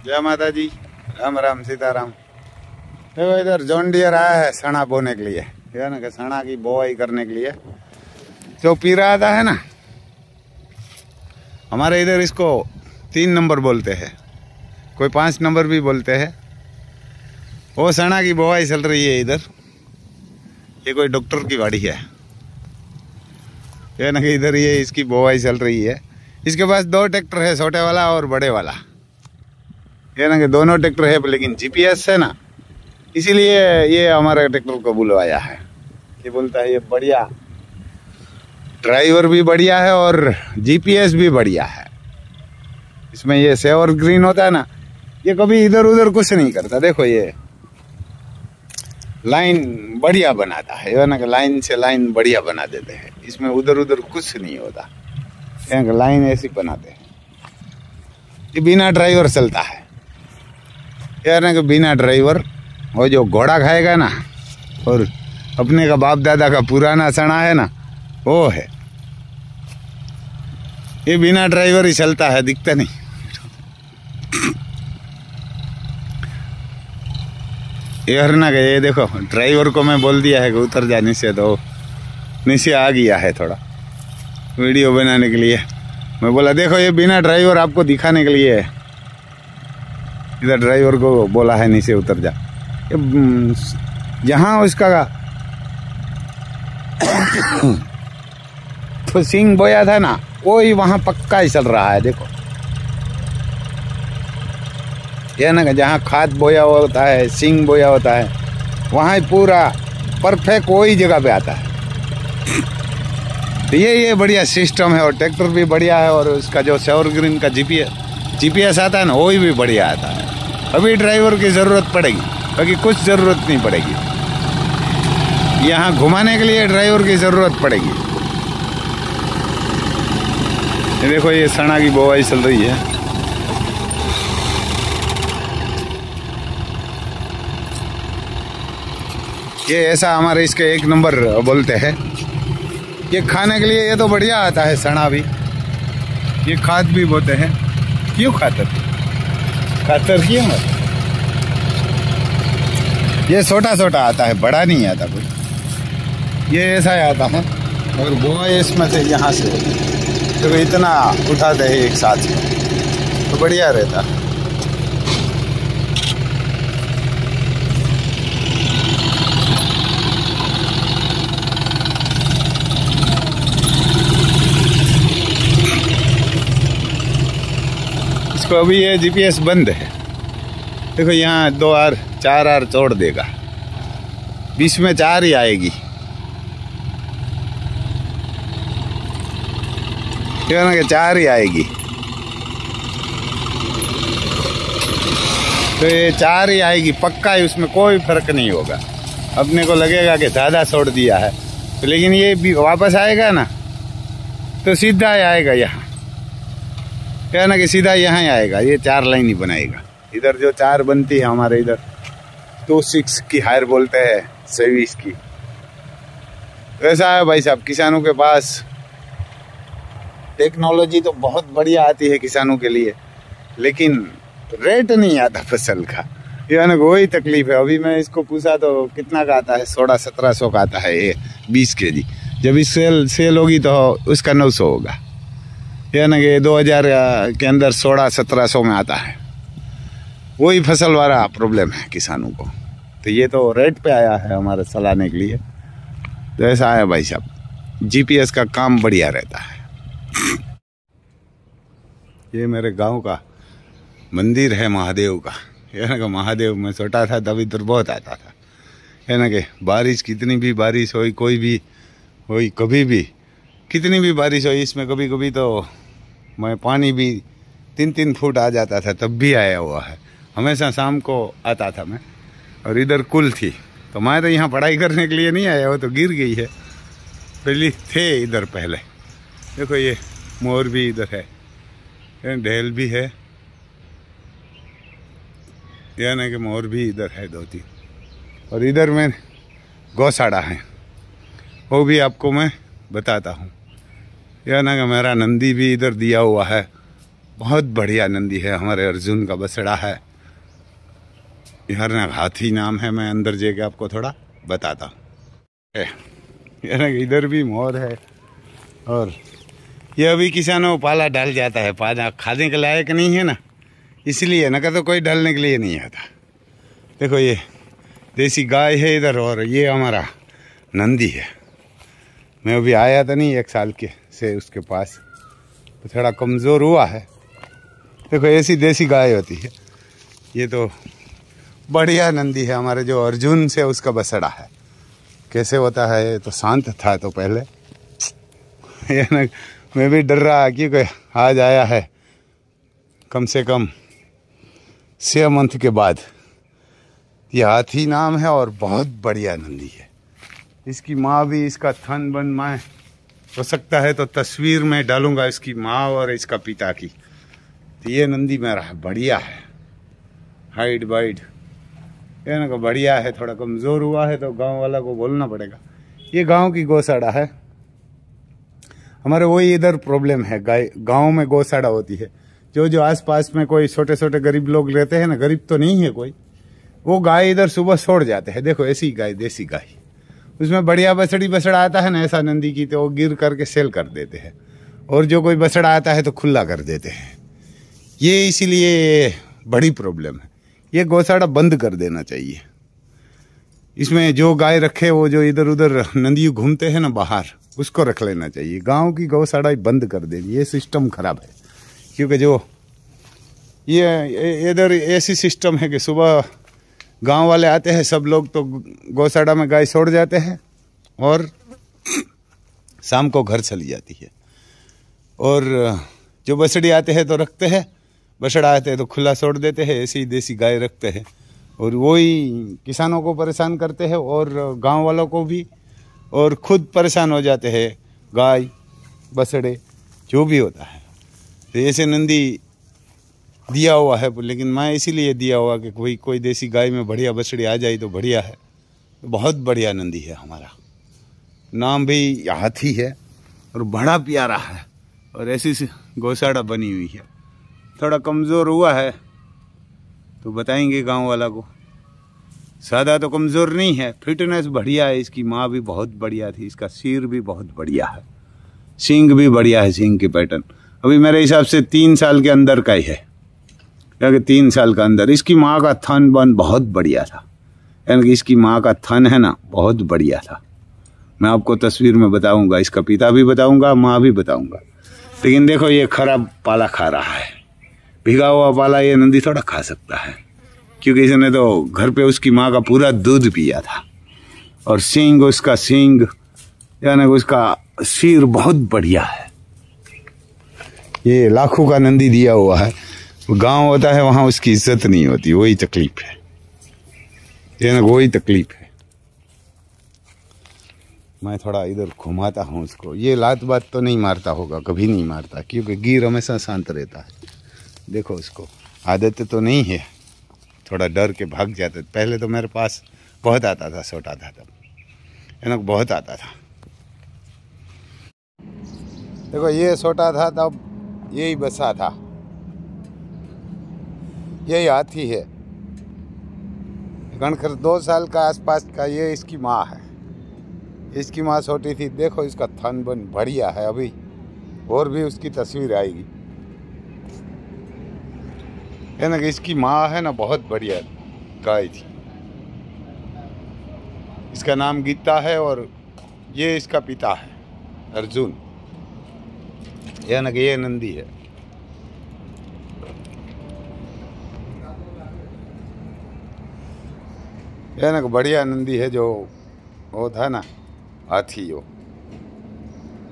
जय माता जी, राम राम सीताराम। देखो इधर जॉन डियर आया है सना बोने के लिए, है ना, कि सना की बोआई करने के लिए। जो पीरा आता है ना, हमारे इधर इसको 3 नंबर बोलते हैं, कोई 5 नंबर भी बोलते हैं। वो सना की बोआई चल रही है इधर। ये कोई डॉक्टर की गाड़ी है ना, कि इधर ये इसकी बोआई चल रही है। इसके पास 2 ट्रैक्टर है, छोटे वाला और बड़े वाला, है ना, कि दोनों ट्रैक्टर है, लेकिन जीपीएस है ना, इसीलिए ये हमारे ट्रैक्टर को बुलवाया है। ये बोलता है ये बढ़िया ड्राइवर भी बढ़िया है और जीपीएस भी बढ़िया है। इसमें ये सेवर ग्रीन होता है ना, ये कभी इधर उधर कुछ नहीं करता। देखो ये लाइन बढ़िया बनाता है ना, कि लाइन से लाइन बढ़िया बना देते हैं। इसमें उधर उधर कुछ नहीं होता, लाइन ऐसी बनाते हैं। ये बिना ड्राइवर चलता है, यार ना, कि बिना ड्राइवर। वो जो घोड़ा खाएगा ना, और अपने का बाप दादा का पुराना सना है ना, वो है। ये बिना ड्राइवर ही चलता है, दिखता नहीं। यार ना, कि ये देखो ड्राइवर को मैं बोल दिया है कि उतर जा नीचे, तो नीचे आ गया है थोड़ा वीडियो बनाने के लिए। मैं बोला देखो ये बिना ड्राइवर आपको दिखाने के लिए है। इधर ड्राइवर को बोला है नीचे उतर जा। जहाँ उसका तो सिंग बोया था ना, वो ही वहाँ पक्का ही चल रहा है। देखो यह ना, जहाँ खाद बोया होता है, सिंग बोया होता है, वहाँ ही पूरा परफेक्ट वही जगह पे आता है। तो ये बढ़िया सिस्टम है, और ट्रैक्टर भी बढ़िया है, और उसका जो सेवर ग्रीन का जीपीएस आता है ना, वो भी बढ़िया आता है। अभी ड्राइवर की ज़रूरत पड़ेगी, बाकी कुछ ज़रूरत नहीं पड़ेगी। यहाँ घुमाने के लिए ड्राइवर की ज़रूरत पड़ेगी। ये देखो ये सना की बोआई चल रही है। ये ऐसा हमारे इसके 1 नंबर बोलते हैं। ये खाने के लिए ये तो बढ़िया आता है सना भी। ये खाद भी बोते हैं। क्यों खातर क्यों? ये छोटा छोटा आता है, बड़ा नहीं आता कोई। ये ऐसा ही आता है, और बोआई इसमें से यहाँ से तो इतना उठाते हैं एक साथ में, तो बढ़िया रहता है। इसको अभी ये जीपीएस बंद है। देखो यहाँ 2 आर 4 आर छोड़ देगा, बीच में 4 ही आएगी। क्या ना, कि 4 ही आएगी, तो ये 4 ही आएगी पक्का ही, उसमें कोई फर्क नहीं होगा। अपने को लगेगा कि ज़्यादा छोड़ दिया है, तो लेकिन ये भी वापस आएगा ना, तो सीधा ही आएगा यहाँ। क्या ना, कि सीधा यहाँ ही आएगा। ये 4 लाइन ही बनाएगा। इधर जो 4 बनती है हमारे इधर 26 की हायर बोलते हैं, 26 की। तो ऐसा है भाई साहब, किसानों के पास टेक्नोलॉजी तो बहुत बढ़िया आती है किसानों के लिए, लेकिन रेट नहीं आता फसल का। ये ना वही तकलीफ है। अभी मैं इसको पूछा तो कितना का आता है, 1600-1700 का आता है ये 20 kg। जब इस सेल होगी तो उसका 900 होगा। यह ना कि 2000 के अंदर 1600-1700 में आता है। वही फसल वाला प्रॉब्लम है किसानों को। तो ये तो रेट पे आया है हमारे चलाने के लिए। तो ऐसा है भाई साहब, जीपीएस का काम बढ़िया रहता है। ये मेरे गांव का मंदिर है महादेव का। यह ना कि महादेव में छोटा था तब इधर बहुत आता था। है ना, कि बारिश कितनी भी बारिश हो, कोई भी हो, कभी भी कितनी भी बारिश हो, इसमें कभी कभी तो मैं पानी भी 3-3 फुट आ जाता था, तब भी आया हुआ है। हमेशा शाम को आता था मैं, और इधर कुल थी। तो मैं तो यहाँ पढ़ाई करने के लिए नहीं आया, वो तो गिर गई है। पहले थे इधर पहले। देखो ये मोर भी इधर है, ढेल भी है, यह ना कि मोर भी इधर है 2-3। और इधर में गौशाला है, वो भी आपको मैं बताता हूँ। यह ना कि मेरा नंदी भी इधर दिया हुआ है। बहुत बढ़िया नंदी है, हमारे अर्जुन का बसड़ा है। यार ना हाथी नाम है, मैं अंदर जाके आपको थोड़ा बताता हूँ। इधर भी मोर है और ये अभी किसानों पाला डाल जाता है, पाला खाने के लायक नहीं है ना, इसलिए ना तो कोई डालने के लिए नहीं आता। देखो ये देसी गाय है इधर और ये हमारा नंदी है। मैं अभी आया था नहीं 1 साल के से उसके पास, तो थोड़ा कमज़ोर हुआ है। देखो ऐसी देसी गाय होती है। ये तो बढ़िया नंदी है, हमारे जो अर्जुन से उसका बसड़ा है। कैसे होता है, ये तो शांत था तो पहले ये ना, मैं भी डर रहा क्योंकि आज आया है कम से कम 6 मंथ के बाद। ये हाथी नाम है और बहुत बढ़िया नंदी है। इसकी माँ भी, इसका थन बन मैं हो सकता है तो तस्वीर में डालूंगा इसकी माँ और इसका पिता की। तो ये नंदी मेरा बढ़िया है, हाइट वाइट ये ना बढ़िया है। थोड़ा कमज़ोर हुआ है तो गांव वाला को बोलना पड़ेगा। ये गांव की गौशाला है हमारे, वही इधर प्रॉब्लम है, गांव में गौशाला होती है। जो आसपास में कोई छोटे छोटे गरीब लोग रहते हैं ना, गरीब तो नहीं है कोई, वो गाय इधर सुबह छोड़ जाते हैं। देखो ऐसी गाय, देसी गाय, उसमें बढ़िया बसड़ा आता है ना ऐसा नंदी की, तो वो गिर करके सेल कर देते हैं। और जो कोई बसड़ा आता है तो खुला कर देते हैं। ये इसीलिए बड़ी प्रॉब्लम है। ये गौशाला बंद कर देना चाहिए। इसमें जो गाय रखे, वो जो इधर उधर नंदी घूमते हैं ना बाहर, उसको रख लेना चाहिए। गांव की गौशाला बंद कर देनी, ये सिस्टम खराब है। क्योंकि जो ये इधर ऐसी सिस्टम है कि सुबह गांव वाले आते हैं सब लोग, तो गौशाला में गाय छोड़ जाते हैं और शाम को घर चली जाती है। और जो बछड़ी आते हैं तो रखते हैं, बछड़ा आते हैं तो खुला छोड़ देते हैं। ऐसी देसी गाय रखते हैं और वही किसानों को परेशान करते हैं और गांव वालों को भी, और खुद परेशान हो जाते हैं, गाय बछड़े जो भी होता है। तो ऐसे नंदी दिया हुआ है, लेकिन मैं इसीलिए दिया हुआ कि कोई देसी गाय में बढ़िया बछड़ी आ जाए तो बढ़िया है। तो बहुत बढ़िया नंदी है हमारा, नाम भी हाथी है और बड़ा प्यारा है। और ऐसी गौशाला बनी हुई है। थोड़ा कमज़ोर हुआ है तो बताएंगे गांव वाला को, सादा तो कमज़ोर नहीं है, फिटनेस बढ़िया है। इसकी माँ भी बहुत बढ़िया थी, इसका सिर भी बहुत बढ़िया है, सींग भी बढ़िया है, सींग की पैटर्न। अभी मेरे हिसाब से 3 साल के अंदर का ही है, क्योंकि 3 साल का अंदर। इसकी माँ का थन बन बहुत बढ़िया था, यानी कि इसकी माँ का थन है ना बहुत बढ़िया था। मैं आपको तस्वीर में बताऊंगा, इसका पिता भी बताऊंगा, माँ भी बताऊंगा। लेकिन देखो ये खराब पाला खा रहा है, भिगा हुआ पाला ये नंदी थोड़ा खा सकता है, क्योंकि इसने तो घर पे उसकी माँ का पूरा दूध पिया था। और सींग, उसका सींग यानी उसका सिर बहुत बढ़िया है। ये लाखों का नंदी दिया हुआ है। गांव होता है वहां उसकी इज्जत नहीं होती, वही तकलीफ है, ये ना वही तकलीफ है। मैं थोड़ा इधर घुमाता हूँ उसको। ये लात बात तो नहीं मारता होगा, कभी नहीं मारता, क्योंकि गिर हमेशा शांत रहता है। देखो उसको आदत तो नहीं है, थोड़ा डर के भाग जाता। पहले तो मेरे पास बहुत आता था, छोटा था तब, है ना, बहुत आता था। देखो ये छोटा था तब यही बसा था, यही हाथी है। गणखर 2 साल का आसपास का, ये इसकी माँ है। इसकी माँ छोटी थी। देखो इसका थन बन बढ़िया है। अभी और भी उसकी तस्वीर आएगी, है ना। कि इसकी माँ है ना बहुत बढ़िया गाय थी। इसका नाम गीता है और ये इसका पिता है अर्जुन, यानी कि ये नंदी है। यानी कि बढ़िया नंदी है। जो वो था ना हाथी, वो